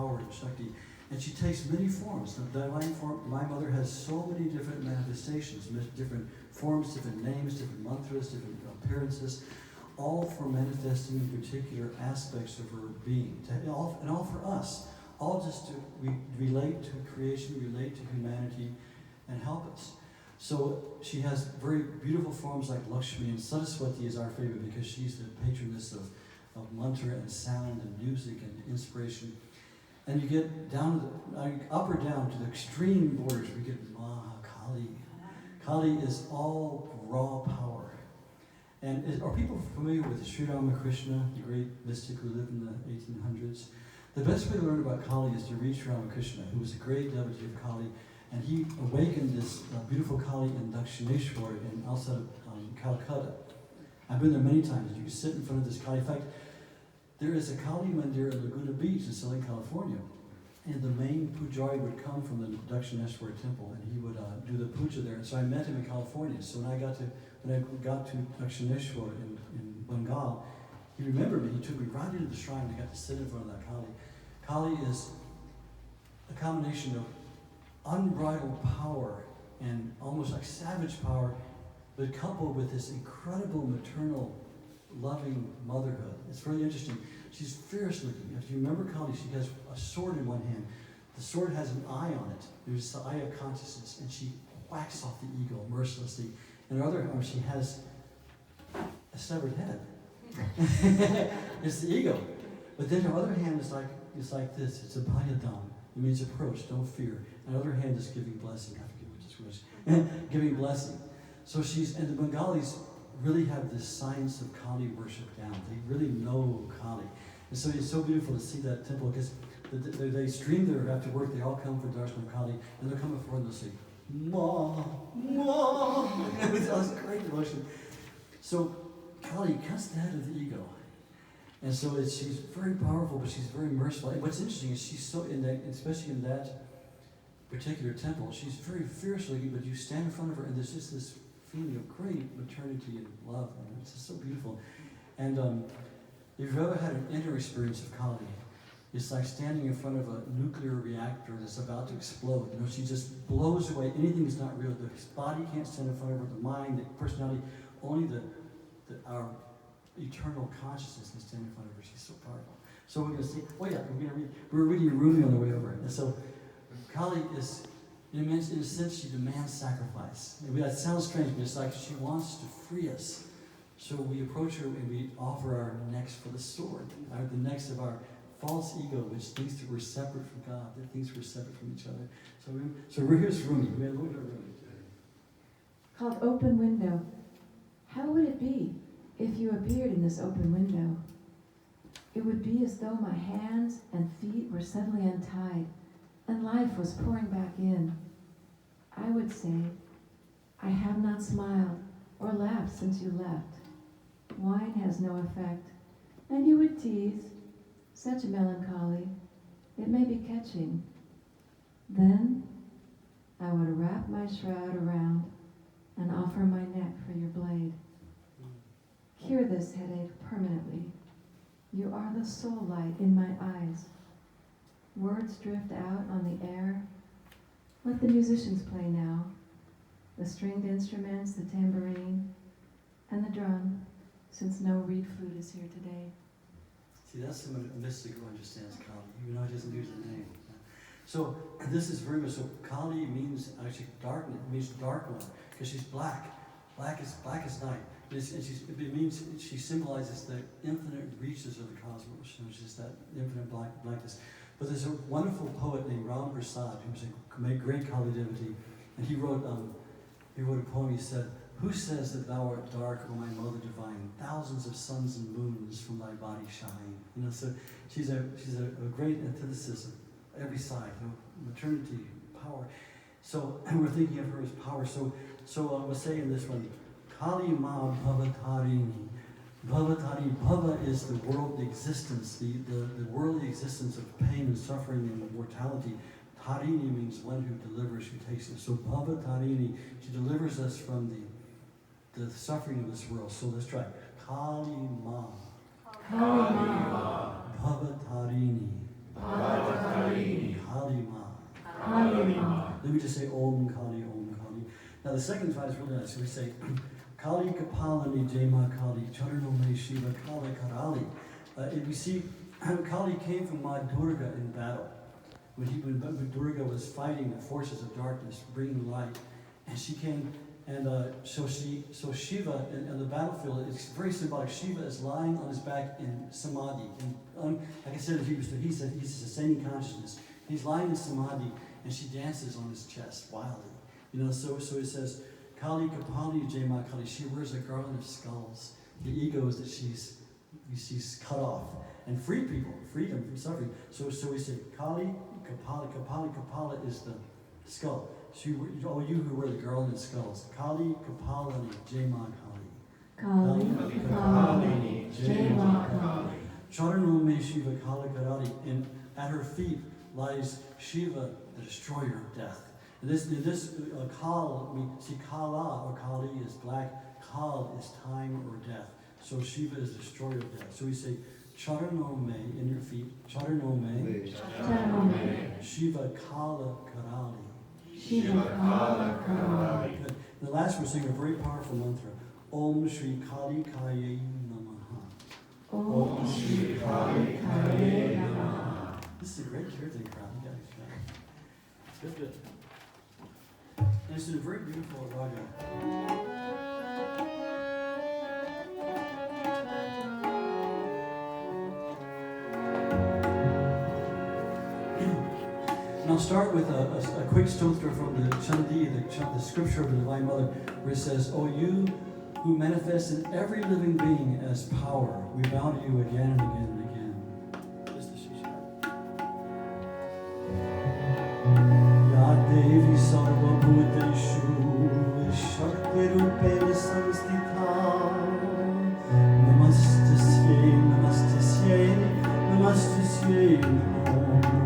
power and Shakti. And she takes many forms. The divine form, my mother has so many different manifestations, different forms, different names, different mantras, different appearances, all for manifesting particular aspects of her being, and all for us, all just to relate to creation, relate to humanity, and help us. So she has very beautiful forms like Lakshmi, and Saraswati is our favorite because she's the patroness of mantra and sound and music and inspiration. And you get down up or down to the extreme borders, we get Kali. Kali is all raw power. And are people familiar with Sri Ramakrishna, the great mystic who lived in the 1800s? The best way to learn about Kali is to read Sri Ramakrishna, who was a great devotee of Kali, and he awakened this beautiful Kali in Dakshineshwar outside of Calcutta. I've been there many times. You can sit in front of this Kali. In fact, there is a Kali Mandir at Laguna Beach in Southern California, and the main pujari would come from the Dakshineshwar temple, and he would do the puja there. And so I met him in California. So when I got to Dakshineshwar in Bengal, he remembered me. He took me right into the shrine. I got to sit in front of that Kali. Kali is a combination of unbridled power and almost like savage power, but coupled with this incredible maternal, loving motherhood. It's really interesting. She's fierce looking. If you remember Kali, she has a sword in one hand. The sword has an eye on it. There's the eye of consciousness, and she whacks off the ego mercilessly. In her other arm, she has a severed head. It's the ego. But then her other hand is like this. It's a bhayadam. It means approach, don't fear. And the other hand is giving blessing. I forget which is which. Giving blessing. So and the Bengalis really have this science of Kali worship down. They really know Kali. And so it's so beautiful to see that temple, because they stream there after work. They all come for darshan of Kali, and they'll come before and they'll say, Ma, Ma. It's great devotion. So Kali cuts the head of the ego. And so she's very powerful, but she's very merciful. And what's interesting is she's so especially in that particular temple, she's very fierce looking, but you stand in front of her and there's just this feeling of great maternity and love. And it's just so beautiful. And if you've ever had an inner experience of Kali, it's like standing in front of a nuclear reactor that's about to explode. You know, she just blows away anything that's not real. The body can't stand in front of her, the mind, the personality, only our eternal consciousness can stand in front of her. She's so powerful. So we're going to see, we're reading Rumi on the way over. And so Kali is, in a sense, she demands sacrifice. And that sounds strange, but it's like she wants to free us. So we approach her and we offer our necks for the sword, the necks of our false ego, which thinks that we're separate from God, that thinks we're separate from each other. So here's Rumi. We have a little bit of Rumi. Called Open Window. How would it be if you appeared in this open window? It would be as though my hands and feet were suddenly untied and life was pouring back in. I would say, I have not smiled or laughed since you left. Wine has no effect. And you would tease, such melancholy, it may be catching. Then I would wrap my shroud around and offer my neck for your blade. Cure this headache permanently. You are the soul light in my eyes. Words drift out on the air. Let the musicians play now. The stringed instruments, the tambourine, and the drum, since no reed flute is here today. See, that's the mystic who understands Kali, even though he doesn't use the name. So this is very much, so Kali means actually darkness, it means dark one, because she's black. Black is night. It means she symbolizes the infinite reaches of the cosmos, which is that infinite blackness. But there's a wonderful poet named Ram Prasad, who was a great Kali devotee, and he wrote a poem. He said, "Who says that thou art dark, O my mother divine? Thousands of suns and moons from thy body shine." You know, so she's a great antithesis of every side, maternity, power. So we're thinking of her as power. So we'll say in this one, Kali Ma Bhavatarini. Bhavatari, Bhava is the worldly existence, the worldly existence of pain and suffering and mortality. Tarini means one who delivers, who takes us. So Bhavatarini, she delivers us from the suffering of this world. So let's try. Kali Ma. Kali Ma. Bhavatarini. Bhavatarini. we just say Om Kali, Om Kali. Now the second side is really nice. So we say Kali Kapalani Jema Kali, Charanome Shiva Kali Karali. And we see Kali came from Ma Durga in battle. When Durga was fighting the forces of darkness, bringing light, and she came, and so Shiva on the battlefield, it's very symbolic. Shiva is lying on his back in samadhi. Like I said, he's sustaining consciousness. He's lying in samadhi, and she dances on his chest wildly. So it says, Kali Kapali Jema Kali. She wears a garland of skulls. The ego is that she's cut off and free people, freedom from suffering. So we say Kali Kapala is the skull. All you who wear the garland of skulls. Kali Kapalani Jema Kali. Kali Kapalani Jema Kali. Charanome Shiva Kali Karali. And at her feet lies Shiva, the destroyer of death. And this Kal, we see Kala or Kali is black. Kal is time or death. So Shiva is the destroyer of death. So we say Charanome in your feet. Charanome. Shiva Kala Karali. Shiva Kala Karali. Good. And the last we're saying a very powerful mantra. Om Shri Kali Kaye Namaha. Om Shri Kali Kaye Namaha. This is a great kirtan crowd. You guys, it's good. And it's in a very beautiful raga. And I'll start with a quick stotra from the Chanting, the scripture of the Divine Mother, where it says, O you who manifest in every living being as power, we bow to you again and again and again. This is the Shisha. Ya Devi Sarva Bhuteshu Shakti Rupena Samstita Namastasye, Namastasye, Namastasye Namo Namo.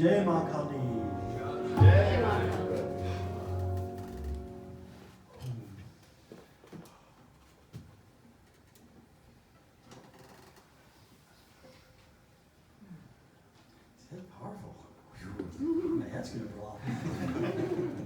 Jai Ma Kali. That's powerful. My head's gonna blow off.